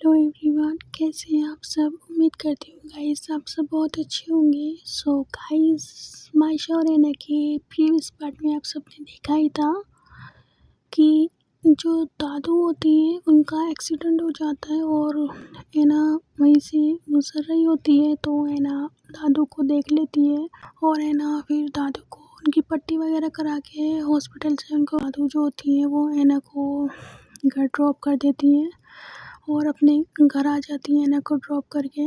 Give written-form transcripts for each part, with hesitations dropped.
Hello everyone, कैसे हैं आप सब। उम्मीद करती हूँ गाइस आप सब बहुत अच्छे होंगे। सो गाइस, मायशा और एना के प्रीवियस पार्ट में आप सबने देखा ही था कि जो दादू होती हैं उनका एक्सीडेंट हो जाता है और एना वहीं से गुजर रही होती है। तो एना दादू को देख लेती है और एना फिर दादू को उनकी पट्टी वगैरह करा के हॉस्पिटल से उनको दादू जो होती हैं वो एना को घर ड्रॉप कर देती हैं और अपने घर आ जाती हैं एना को ड्रॉप करके।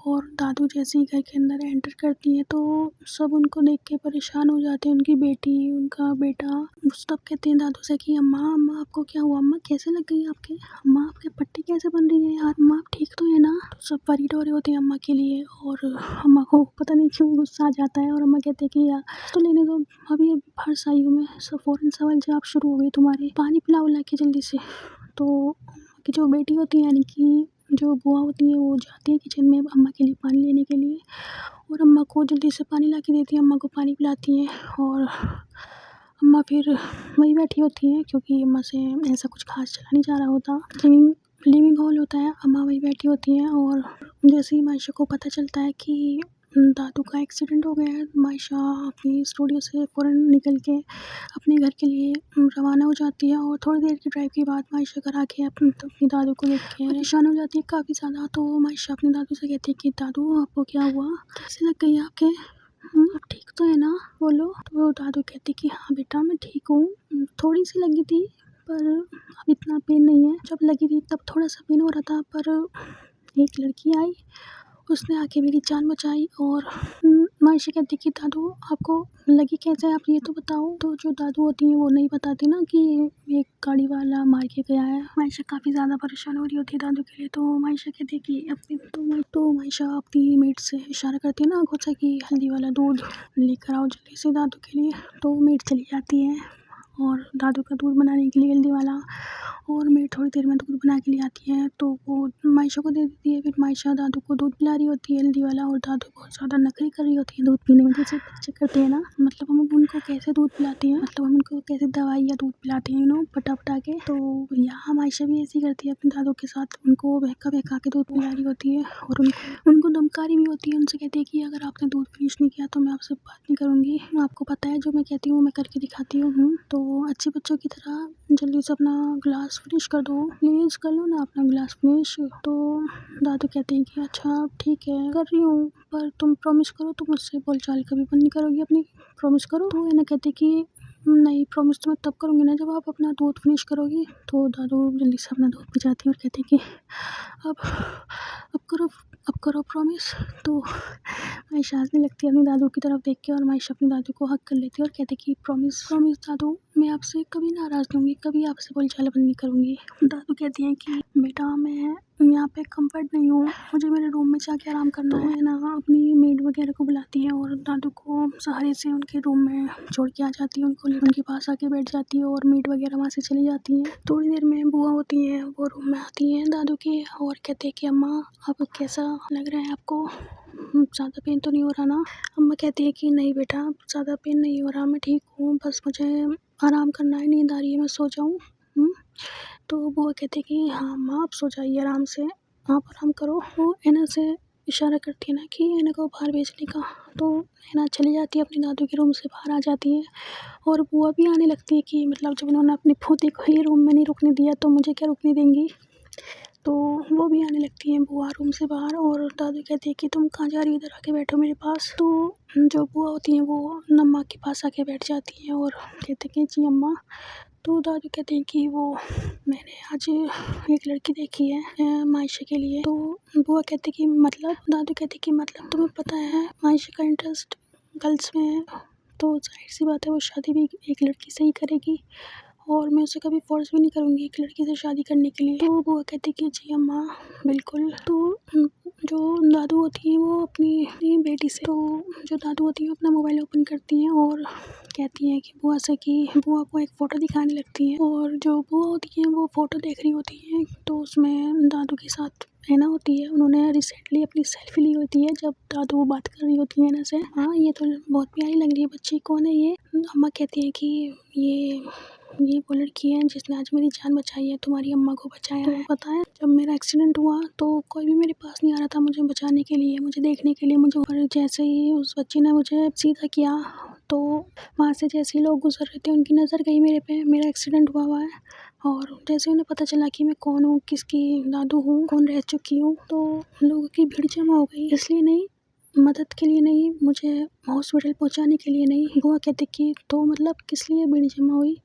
और दादू जैसे ही घर के अंदर एंटर करती हैं तो सब उनको देख के परेशान हो जाते हैं। उनकी बेटी, उनका बेटा सब कहते हैं दादू से कि अम्मा अम्मा आपको क्या हुआ, अम्मा कैसे लग गई आपके, अम्मा आपके पट्टी कैसे बन रही है यार, अम्मा आप ठीक तो है ना। तो सब वरीड हो रहे होते हैं अम्मा के लिए और अम्मा को पता नहीं क्यों गुस्सा आ जाता है और अम्मा कहते हैं कि यार तो लेने दो, अभी अभी बाहर से आई हूँ मैं, सब फ़ौरन सवाल जवाब शुरू हो गई तुम्हारे, पानी पिलाओ ला के जल्दी से। तो की जो बेटी होती है यानी कि जो बुआ होती है वो जाती है किचन में अम्मा के लिए पानी लेने के लिए और अम्मा को जल्दी से पानी ला के देती है, अम्मा को पानी पिलाती हैं और अम्मा फिर वहीं बैठी होती हैं क्योंकि अम्मा से ऐसा कुछ खास चला नहीं जा रहा होता। लिविंग हॉल होता है, अम्मा वहीं बैठी होती हैं और जैसे ही मायशा को पता चलता है कि दादू का एक्सीडेंट हो गया है, मायशा अपनी स्टूडियो से फ़ौरन निकल के अपने घर के लिए रवाना हो जाती है। और थोड़ी देर की ड्राइव के बाद मायशा घर आके अपनी दादू को देख के परेशान हो जाती है काफ़ी ज़्यादा। तो मायशा अपने दादू से कहती है कि दादू आपको क्या हुआ, कैसे लग गई आपके, आप ठीक तो है ना, बोलो। तो दादू कहते कि हाँ बेटा मैं ठीक हूँ, थोड़ी सी लगी थी पर अब इतना पेन नहीं है, जब लगी थी तब थोड़ा सा पेन हो रहा था पर एक लड़की आई उसने आके मेरी जान बचाई। और मायशा कहती कि दादू आपको लगी कैसे, आप ये तो बताओ। तो जो दादू होती हैं वो नहीं बताती ना कि एक गाड़ी वाला मार के गया है। मायशा काफ़ी ज़्यादा परेशान हो रही होती है दादू के लिए। तो मायशा कहती कि अपनी तो मायशा अपनी मेड से इशारा करती है ना आंखों से कि हल्दी वाला दूध लेकर आओ जल्दी से दादू के लिए। तो मेड चली जाती है और दादू का दूध बनाने के लिए हल्दी वाला, और मेड थोड़ी देर में दूध बना के ले आती है तो वो मायशा को दे देती है। फिर मायशा दादू को दूध पिला रही होती है हल्दी वाला और दादू बहुत ज़्यादा नखरे कर रही होती है दूध पीने में, जैसे बच्चे करते हैं ना। मतलब हम उनको कैसे दूध पिलाते हैं, मतलब हम उनको कैसे दवाई या दूध पिलाते हैं पटा पटा के। तो यहाँ मायशा भी ऐसी करती है अपने दादू के साथ, उनको बहका बहका के दूध पिला रही होती है और उनको धमकारी भी होती है। उनसे कहती है कि अगर आपने दूध फिनिश नहीं किया तो मैं आपसे बात नहीं करूँगी, आपको पता है जो मैं कहती हूँ मैं करके दिखाती हूँ। तो अच्छे बच्चों की तरह जल्दी से अपना गिलास फिनिश कर दो, प्लीज़ कर लो ना अपना गिलास फिनिश। तो दादू कहते हैं कि अच्छा ठीक है कर रही हूँ, पर तुम प्रॉमिस करो तुम मुझसे बोलचाल कभी बंद नहीं करोगी अपनी, प्रॉमिस करो। तो एना कहती कि नहीं, प्रॉमिस तो मैं तब करूँगी ना जब आप अपना दूध फिनिश करोगी। तो दादू जल्दी से अपना दूध पिजाती है और कहते हैं कि अब करो प्रॉमिस। तो मायशा हंसने लगती है अपनी दादू की तरफ देख के और मायशा अपनी दादू को हक कर लेती है और कहती है कि प्रॉमिस दादू, मैं आपसे कभी नाराज़ नहीं होंगी, कभी आपसे बोलचाल बंद नहीं करूँगी। दादू कहती हैं कि बेटा मैं यहाँ पे कंफर्ट नहीं हूँ, मुझे मेरे रूम में जाके आराम करना है ना। अपनी मेड वगैरह को बुलाती है और दादू को सहारे से उनके रूम में छोड़ के आ जाती है, उनके पास आके बैठ जाती है और मेड वगैरह वहाँ से चली जाती हैं। थोड़ी देर में बुआ होती हैं, वो रूम में आती हैं दादू के और कहते हैं कि अम्मा अब कैसा लग रहा है आपको, ज़्यादा पेन तो नहीं हो रहा ना। अम्मा कहती है कि नहीं बेटा ज़्यादा पेन नहीं हो रहा, मैं ठीक हूँ, बस मुझे आराम करना है, नींद आ रही है, मैं सो जाऊँ। तो बुआ कहती है कि हाँ अम्मा आप सो जाइए आराम से, आप आराम करो। वो एना से इशारा करती है ना कि एना को बाहर भेजने का। तो एना चली जाती है अपने दादू के रूम से बाहर आ जाती है और बुआ भी आने लगती है कि मतलब जब उन्होंने अपनी पोती को ही रूम में नहीं रुकने दिया तो मुझे क्या रुकने देंगी। तो वो भी आने लगती हैं बुआ रूम से बाहर और दादी कहती है कि तुम कहाँ जा रही हो, इधर आके बैठो मेरे पास। तो जो बुआ होती हैं वो अम्मा के पास आके बैठ जाती हैं और कहते हैं कि जी अम्मा। तो दादी कहते हैं कि वो मैंने आज एक लड़की देखी है मायशा के लिए। तो बुआ कहती कि मतलब, दादी कहती कि मतलब तुम्हें पता है मायशा का इंटरेस्ट गर्ल्स में है, तो जाहिर सी बात है वो शादी भी एक लड़की से ही करेगी और मैं उसे कभी फोर्स भी नहीं करूँगी एक लड़की से शादी करने के लिए। तो बुआ कहती कि जी अम्मा बिल्कुल। तो जो दादू होती हैं वो अपनी बेटी से, तो जो दादू होती हैं अपना मोबाइल ओपन करती हैं और कहती हैं कि बुआ से कि बुआ को एक फ़ोटो दिखाने लगती हैं और जो बुआ होती हैं वो फ़ोटो देख रही होती हैं तो उसमें दादू के साथ एना होती है। उन्होंने रिसेंटली अपनी सेल्फी ली होती है जब दादू बात कर रही होती है एना से। हाँ ये तो बहुत प्यारी लग रही है बच्ची, कौन है ये। अम्मा कहती हैं कि ये ये वो लड़की है जिसने आज मेरी जान बचाई है, तुम्हारी अम्मा को बचाया है। पता है जब मेरा एक्सीडेंट हुआ तो कोई भी मेरे पास नहीं आ रहा था मुझे बचाने के लिए, मुझे देखने के लिए। मुझे और जैसे ही उस बच्ची ने मुझे सीधा किया तो वहाँ से जैसे ही लोग गुजर रहे थे उनकी नज़र गई मेरे पे, मेरा एक्सीडेंट हुआ है। और जैसे उन्हें पता चला कि मैं कौन हूँ, किसकी दादू हूँ, कौन रह चुकी हूँ, तो लोगों की भीड़ जमा हो गई। इसलिए नहीं, मदद के लिए नहीं, मुझे हॉस्पिटल पहुँचाने के लिए नहीं। बुआ कहते कि तो मतलब किस लिए भीड़ जमा हुई?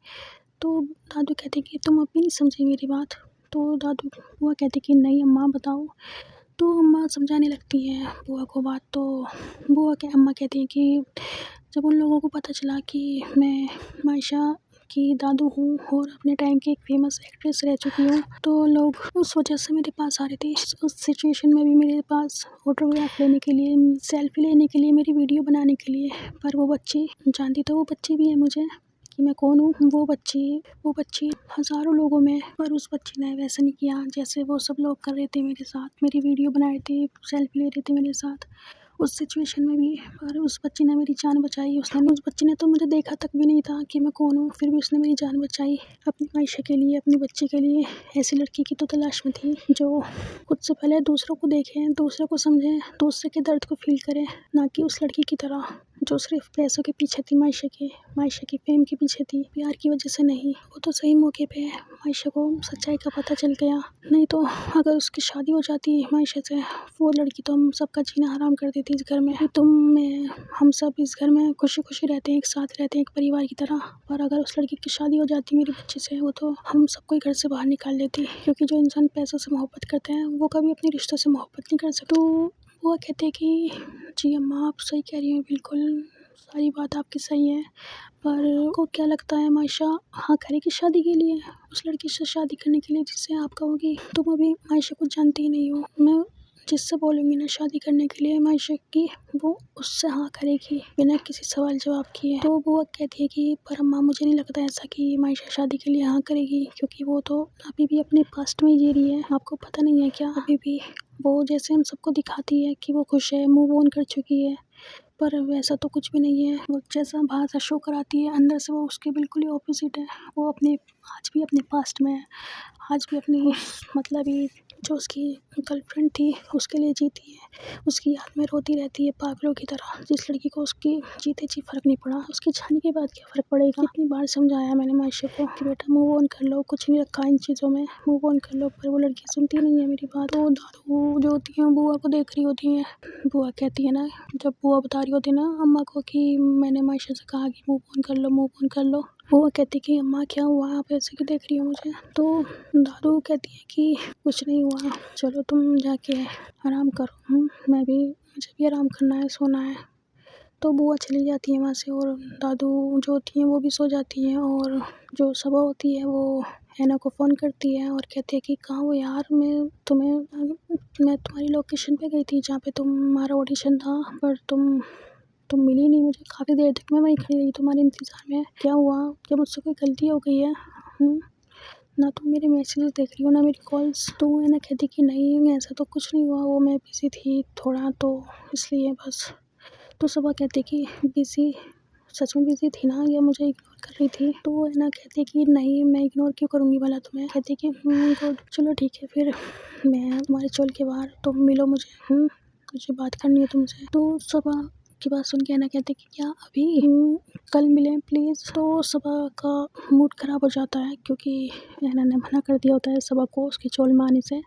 तो दादू कहते कि तुम अभी नहीं समझी मेरी बात। तो बुआ कहते कि नहीं अम्मा बताओ। तो अम्मा समझाने लगती हैं बुआ को बात। तो अम्मा कहती हैं कि जब उन लोगों को पता चला कि मैं मायशा की दादू हूँ और अपने टाइम की एक फेमस एक्ट्रेस रह चुकी हूँ, तो लोग उस वजह से मेरे पास आ रहे थे। उस सिचुएशन में भी मेरे पास ऑटोग्राफ लेने के लिए, सेल्फी लेने के लिए, मेरी वीडियो बनाने के लिए। पर वो बच्ची जानती तो वो बच्ची भी है मुझे कि मैं कौन हूँ। वो बच्ची हज़ारों लोगों में, पर उस बच्ची ने वैसा नहीं किया जैसे वो सब लोग कर रहे थे मेरे साथ। मेरी वीडियो बना रहे थे, सेल्फी ले रहे थे मेरे साथ उस सिचुएशन में भी। पर उस बच्ची ने मेरी जान बचाई। उस बच्ची ने तो मुझे देखा तक भी नहीं था कि मैं कौन हूँ, फिर भी उसने मेरी जान बचाई अपनी आयशा के लिए, अपनी बच्ची के लिए। ऐसी लड़की की तो तलाश में थी जो खुद से पहले दूसरों को देखे, दूसरों को समझे, दूसरे के दर्द को फील करे, ना कि उस लड़की की तरह जो सिर्फ पैसों के पीछे थी, मायशा की फेम के पीछे थी, प्यार की वजह से नहीं। वो तो सही मौके पे मायशा को सच्चाई का पता चल गया। नहीं तो अगर उसकी शादी हो जाती मायशा से, वो लड़की तो हम सबका जीना हराम कर देती इस घर में। हम सब इस घर में खुशी खुशी रहते हैं, एक साथ रहते हैं, एक परिवार की तरह। पर अगर उस लड़की की शादी हो जाती मेरी बच्ची से, वो तो हम सबको घर से बाहर निकाल देती। क्योंकि जो इंसान पैसों से मोहब्बत करते हैं वो कभी अपने रिश्तों से मोहब्बत नहीं कर सकते। तो वो कहते हैं कि जी अम्मा आप सही कह रही हैं, बिल्कुल सारी बात आपकी सही है। पर को क्या लगता है मायशा हाँ करेगी शादी के लिए, उस लड़की से शादी करने के लिए जिससे आप कहोगी? तुम अभी मायशा को जानती ही नहीं हो। मैं जिससे बोलूँगी ना शादी करने के लिए मायशा की, वो उससे हाँ करेगी बिना किसी सवाल जवाब किए। तो वो कहती है कि पर अम्मा मुझे नहीं लगता ऐसा कि मायशा शादी के लिए हाँ करेगी, क्योंकि वो तो अभी भी अपने पास्ट में ही जी रही है। आपको पता नहीं है क्या? अभी भी वो जैसे हम सबको दिखाती है कि वो खुश है, मूव ऑन कर चुकी है, पर वैसा तो कुछ भी नहीं है। वो जैसा बाहर से शो कराती है, अंदर से वो उसके बिल्कुल ही ऑपोजिट है। वो आज भी अपने पास्ट में है, आज भी अपनी मतलब ही जो उसकी गर्लफ्रेंड थी उसके लिए जीती है, उसकी याद में रोती रहती है पागलों की तरह। जिस लड़की को उसकी जीते जी फ़र्क नहीं पड़ा, उसके जाने के बाद क्या फ़र्क पड़ेगा। कितनी बार समझाया मैंने मायशा को कि बेटा मूव ऑन कर लो, कुछ नहीं रखा इन चीज़ों में, मूव ऑन कर लो, पर वो लड़की सुनती नहीं है मेरी बात। तो दादू जो होती हैं बुआ को देख रही होती हैं। बुआ कहती है ना, जब बुआ बता रही होती है ना अम्मा को कि मैंने मायशा से कहा कि मूव ऑन कर लो, मूव ऑन कर लो, बुआ कहती कि अम्मा क्या हुआ, आप ऐसे क्यों देख रही हो मुझे? तो दादू कहती है कि कुछ नहीं हुआ, चलो तुम जाके आराम करो। मुझे भी आराम करना है, सोना है। तो बुआ चली जाती है वहाँ से और दादू जो होती हैं वो भी सो जाती हैं। और जो सुबह होती है वो हैना को फ़ोन करती है और कहती है कि कहाँ हो यार, मैं तुम्हारी लोकेशन पे गई थी जहाँ पे तुम्हारा ऑडिशन था, पर तुम मिली नहीं मुझे। काफ़ी देर तक मैं वहीं खड़ी रही तुम्हारे इंतज़ार में। क्या हुआ? क्या मुझसे कोई गलती हो गई है? ना तुम मेरे मैसेज देख रही हो ना मेरी कॉल्स। तो हैना कहती कि नहीं ऐसा तो कुछ नहीं हुआ, वो मैं बिज़ी थी थोड़ा, तो इसलिए बस। तो सुबह कहती कि बिज़ी, सच में बिज़ी थी ना या मुझे इग्नोर कर रही थी? तो हैना कहती कि नहीं मैं इग्नोर क्यों करूँगी भला तुम्हें। कहती कि गुड, चलो ठीक है फिर मैं तुम्हारे चोल के बाहर, तुम मिलो मुझे, मुझे बात करनी है तुमसे। तो सुबह की बात सुन के हैना कहती कि क्या अभी? कल मिलें प्लीज़। तो सुबह का मूड ख़राब हो जाता है क्योंकि हैना ने मना कर दिया होता है सुबह को उसके चोल में आने से।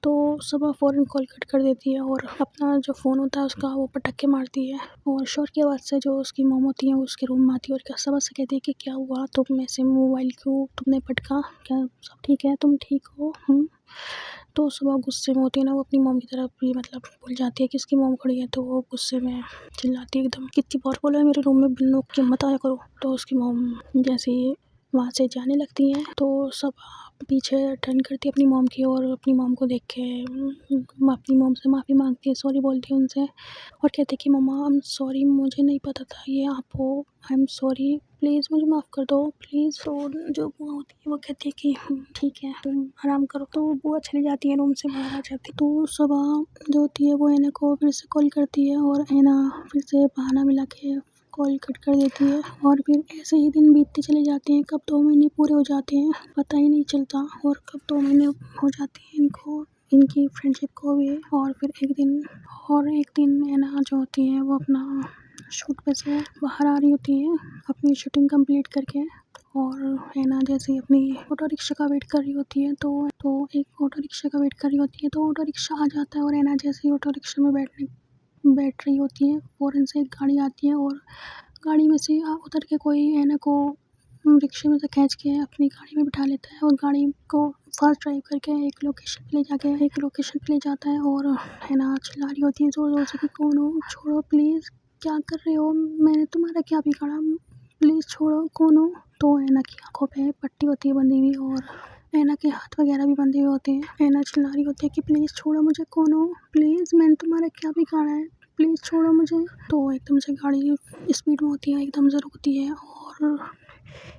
तो सुबह फ़ौरन कॉल कट कर देती है और अपना जो फ़ोन होता है उसका वो पटक के मारती है। और शोर की आवाज़ से जो उसकी मॉम होती है वो उसके रूम में आती है और क्या सुबह से कहती है कि क्या हुआ, तुम ऐसे मोबाइल क्यों तुमने पटका, क्या सब ठीक है, तुम ठीक हो? तो सुबह गुस्से में होती है ना, वो अपनी मॉम की तरफ भी मतलब भूल जाती है कि उसकी मॉम खड़ी है। तो वो गुस्से में चिल्लाती है एकदम, कितनी बार बोला है मेरे रूम में बिन नोक के मत आया करो। तो उसकी मॉम जैसे ही वहाँ से जाने लगती हैं तो सब पीछे टर्न करती है अपनी मॉम की और अपनी मॉम को देख के अपनी मॉम से माफ़ी मांगती है, सॉरी बोलती है उनसे और कहती है कि मम्मा आई एम सॉरी, मुझे नहीं पता था ये आप हो, आई एम सॉरी, प्लीज़ मुझे माफ़ कर दो प्लीज़। तो जो बुआ होती है वो कहती है कि ठीक है तुम आराम करो। तो बुआ चली जाती है, रूम से बाहर आ जाती है। तो सुबह जो होती है वो हैना को फिर से कॉल करती है और हैना फिर से बहाना मिला के कॉल कट कर देती है और फिर ऐसे ही दिन बीतते चले जाते हैं। कब 2 महीने पूरे हो जाते हैं पता ही नहीं चलता, और कब 2 महीने हो जाते हैं इनको, इनकी फ्रेंडशिप को भी। और फिर एक दिन नैना जो होती है वो अपना शूट पे से बाहर आ रही होती है अपनी शूटिंग कंप्लीट करके, और नैना जैसे ही अपनी ऑटो रिक्शा का वेट कर रही होती है तो एक ऑटो रिक्शा का वेट कर रही होती है तो ऑटो रिक्शा आ जाता है, और नैना जैसे ही ऑटो रिक्शा में बैठ रही होती है फ़ौरन से एक गाड़ी आती है और गाड़ी में से उतर के कोई नैना को रिक्शे में से खींच के अपनी गाड़ी में बिठा लेता है और गाड़ी को फास्ट ड्राइव करके एक लोकेशन पे ले जाता है। और नैना चिल्ला रही होती है ज़ोर ज़ोर से कि कौन हो, छोड़ो प्लीज़, क्या कर रहे हो, मैंने तुम्हारा क्या बिगाड़ा, प्लीज़ छोड़ो, कौन हो। तो नैना की आंखों पे पट्टी होती है बंधी हुई, और नैना के हाथ वगैरह भी बंधे हुए होते हैं। नैना चिल्ला रही होती है कि प्लीज़ छोड़ो मुझे, कौन हो, प्लीज़, मैंने तुम्हारा क्या बिगाड़ा है, प्लीज़ छोड़ो मुझे। तो एकदम से गाड़ी स्पीड में होती है, एकदम से रुकती है और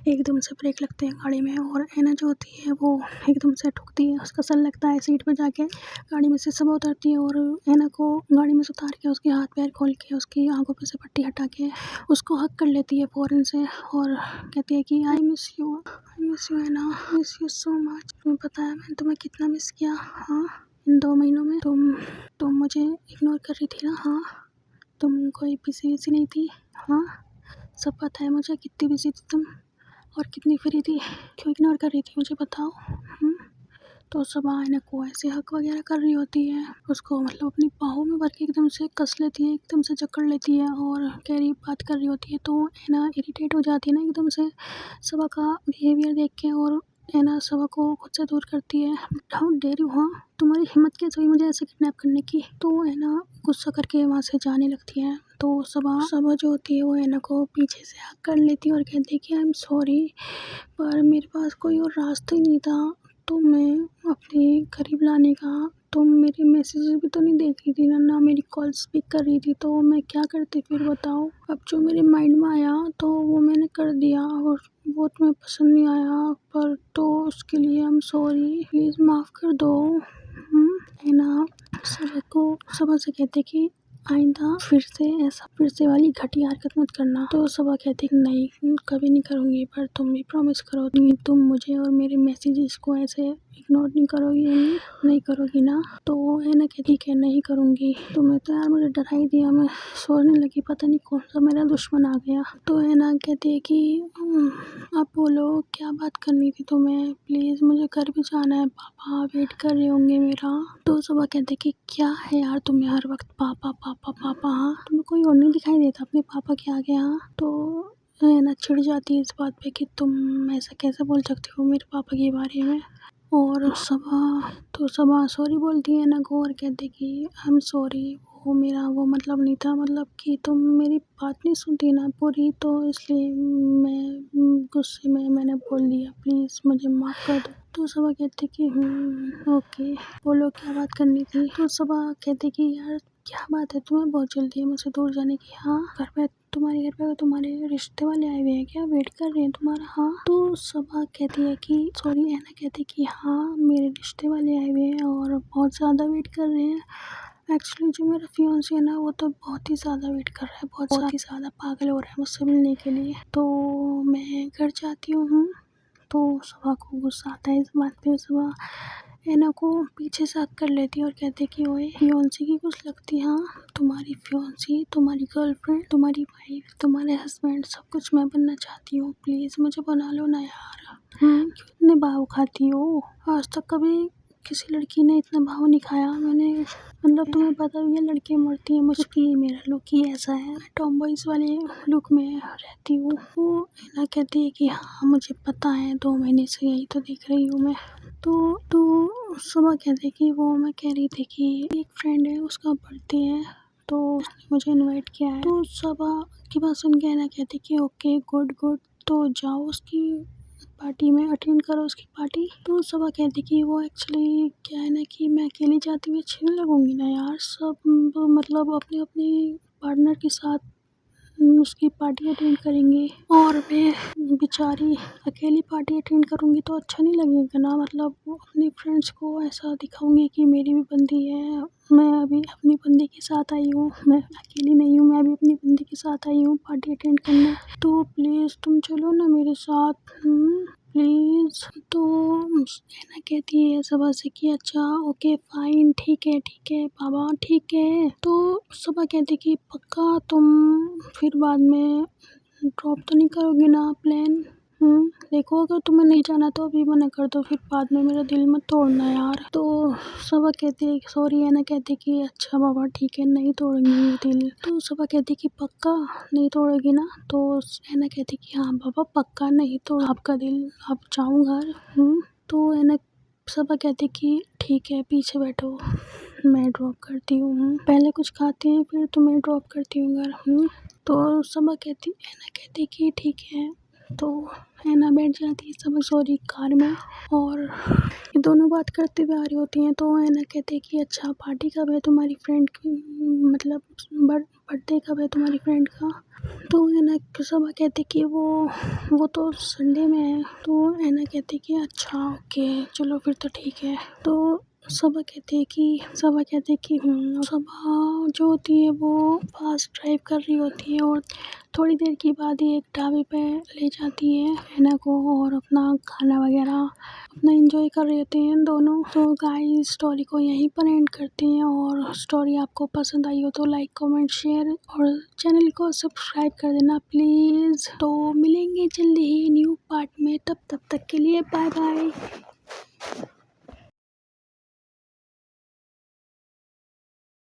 एकदम से ब्रेक लगते हैं गाड़ी में, और नैना जो होती है वो एकदम से ठुकती है, उसका सर लगता है सीट पर जाके। गाड़ी में से सब उतरती है और नैना को गाड़ी में से उतार के उसके हाथ पैर खोल के उसकी आंखों पे से पट्टी हटा के उसको हक कर लेती है फ़ौरन से, और कहती है कि I miss you Naina, miss you so much. तुम्हें पता है मैंने तुम्हें कितना मिस किया, हाँ, इन 2 महीनों में तुम मुझे इग्नोर कर रही थी ना, हाँ, तुम कोई बिजी नहीं थी, हाँ, सब पता है मुझे, कितनी बिजी थी तुम और कितनी फ्री थी, क्यों इग्नोर कर रही थी मुझे बताओ। तो सुबह आयना को ऐसे हक वगैरह कर रही होती है, उसको मतलब अपनी बाहों में भर के एकदम से कस लेती है, एकदम से जकड़ लेती है और गहरी बात कर रही होती है। तो नैना इरिटेट हो जाती है ना एकदम से सुबह का बिहेवियर देख के, और नैना सुबह को खुद से दूर करती है। हाउ डेयर यू, हाँ, तुम्हारी हिम्मत कैसे हुई मुझे ऐसे किडनैप करने की। तो नैना गुस्सा करके वहाँ से जाने लगती है। तो सुबह जो होती है वो नैना को पीछे से हक कर लेती है और कहती है कि आई एम सॉरी, पर मेरे पास कोई और रास्ता ही नहीं था तुम्हें अपने करीब लाने का। तुम मेरे मैसेजेस भी तो नहीं देख रही थी ना मेरी कॉल्स पिक कर रही थी, तो मैं क्या करती फिर बताओ। अब जो मेरे माइंड में आया तो वो मैंने कर दिया, और वो तुम्हें पसंद नहीं आया, पर तो उसके लिए आई एम सॉरी, प्लीज़ माफ़ कर दो। है ना, सुबह से कहते कि आइंदा फिर से वाली घटिया हरकत मत करना। तो सुबह कहती कि नहीं, कभी नहीं करूँगी, पर तुम भी प्रॉमिस करो तुम मुझे और मेरे मैसेजेस को ऐसे इग्नोर नहीं करोगी ना। तो है ना, कहती कि नहीं करूँगी। तुम्हें तो यार मुझे डरा ही दिया, मैं सोचने लगी पता नहीं कौन सा मेरा दुश्मन आ गया। तो है ना, कहती है कि आप बोलो क्या बात करनी थी तुम्हें, प्लीज़ मुझे घर भी जाना है, पापा वेट कर रहे होंगे मेरा। तो सुबह कहते कि क्या है यार तुम्हें हर वक्त पापा पापा पापा, हाँ, तुम्हें कोई और नहीं दिखाई देता अपने पापा के आगे, हाँ। तो है ना चिढ़ जाती है इस बात पे कि तुम ऐसा कैसे बोल सकती हो मेरे पापा के बारे में। और सुबह सॉरी बोलती है ना को, और कहते कि आई एम सॉरी, वो मेरा वो मतलब नहीं था, मतलब कि तुम मेरी बात नहीं सुनती ना पूरी, तो इसलिए मैं गुस्से में मैंने बोल दिया, प्लीज़ मुझे माफ़ कर दो। तो सुबह कहते कि ओके, बोलो क्या बात करनी थी। तो सुबह कहते कि यार क्या बात है, तुम्हें बहुत जल्दी है मुझसे दूर जाने की, हाँ, तुम्हारे घर पे तुम्हारे रिश्ते वाले आए हुए हैं क्या, वेट कर रहे हैं तुम्हारा, हाँ। तो सुबह कहती है कि सॉरी, ऐना कहती कि हाँ मेरे रिश्ते वाले आए हुए हैं और बहुत ज़्यादा वेट कर रहे हैं। एक्चुअली जो मेरा फियांसे है ना वो तो बहुत ही ज़्यादा वेट कर रहा है, बहुत ही ज़्यादा पागल हो रहा है मुझसे मिलने के लिए, तो मैं घर जाती हूँ। तो सुबह को गुस्सा आता है इस बात पे। सुबह ऐना को पीछे से हक कर लेती है और कहती है कि ओए फियांसी की कुछ लगती, हाँ, तुम्हारी फियांसी, तुम्हारी गर्लफ्रेंड, तुम्हारी वाइफ, तुम्हारे हस्बैंड, सब कुछ मैं बनना चाहती हूँ, प्लीज़ मुझे बना लो ना यार। क्यों इतने भाव खाती हो, आज तक कभी किसी लड़की ने इतना भाव नहीं खाया मैंने, मतलब तुम्हें पता भी है लड़की मरती है मुझकी, मेरा लुक ही ऐसा है, मैं टॉमबॉयज वाले लुक में रहती हूँ। वो ऐना कहती है कि हाँ मुझे पता है, 2 महीने से यही तो देख रही हूँ मैं। तो सुबह कहते कि वो मैं कह रही थी कि एक फ्रेंड है उसका बर्थडे है, तो उसने मुझे इनवाइट किया है। तो सुबह की बात सुन के ऐना कहती कि ओके गुड, तो जाओ उसकी पार्टी में, अटेंड करो उसकी पार्टी। तो सुबह कहती कि वो एक्चुअली क्या है ना कि मैं अकेली जाती हुई अच्छी नहीं लगूंगी ना यार, सब मतलब अपने अपने पार्टनर के साथ उसकी पार्टी अटेंड करेंगे और मैं बेचारी अकेली पार्टी अटेंड करूँगी तो अच्छा नहीं लगेगा ना। मतलब अपने फ्रेंड्स को ऐसा दिखाऊंगी कि मेरी भी बंदी है, मैं अभी अपनी बंदी के साथ आई हूँ, मैं अकेली नहीं हूँ, मैं भी अपनी बंदी के साथ आई हूँ पार्टी अटेंड करने। तो प्लीज़ तुम चलो ना मेरे साथ, प्लीज़। तो है ना कहती है सबा से कि अच्छा ओके फाइन, ठीक है बाबा ठीक है। तो सबा कहती कि पक्का तुम फिर बाद में ड्रॉप तो नहीं करोगे ना प्लान। देखो अगर तुम्हें नहीं जाना तो अभी मना कर दो, फिर बाद में मेरा दिल मत तोड़ना यार। तो सबा कहती है सॉरी, है ना कहती कि अच्छा बाबा ठीक है नहीं तोड़ेंगे दिल। तो सबा कहती कि पक्का नहीं तोड़ेगी ना। तो है ना कहती कि हाँ बाबा पक्का नहीं तोड़ आपका दिल, आप जाऊँ घर। तो है ना सबा कहती कि ठीक है पीछे बैठो, मैं ड्रॉप करती हूँ, पहले कुछ खाते हैं फिर तुम्हें ड्रॉप करती हूँ घर। तो सबा कहती है ना कहती कि ठीक है। तो है ना बैठ जाती है सबा सॉरी कार में और ये दोनों बात करते हुए आ रही होती हैं। तो है ना कहते कि अच्छा पार्टी कब है तुम्हारी फ्रेंड की, मतलब बर्थडे कब है तुम्हारी फ्रेंड का। तो है ना सबा कहते कि वो तो संडे में है। तो है ना कहते कि अच्छा ओके चलो फिर तो ठीक है। तो सबा कहते कि सबा जो होती है वो फास्ट ड्राइव कर रही होती है और थोड़ी देर के बाद ही एक ढाबे पे ले जाती है हैना को और अपना खाना वगैरह अपना एंजॉय कर रहे होते हैं दोनों। तो गाइस स्टोरी को यहीं पर एंड करते हैं और स्टोरी आपको पसंद आई हो तो लाइक कमेंट शेयर और चैनल को सब्सक्राइब कर देना प्लीज़। तो मिलेंगे जल्दी ही न्यू पार्ट में, तब तक के लिए बाय बाय।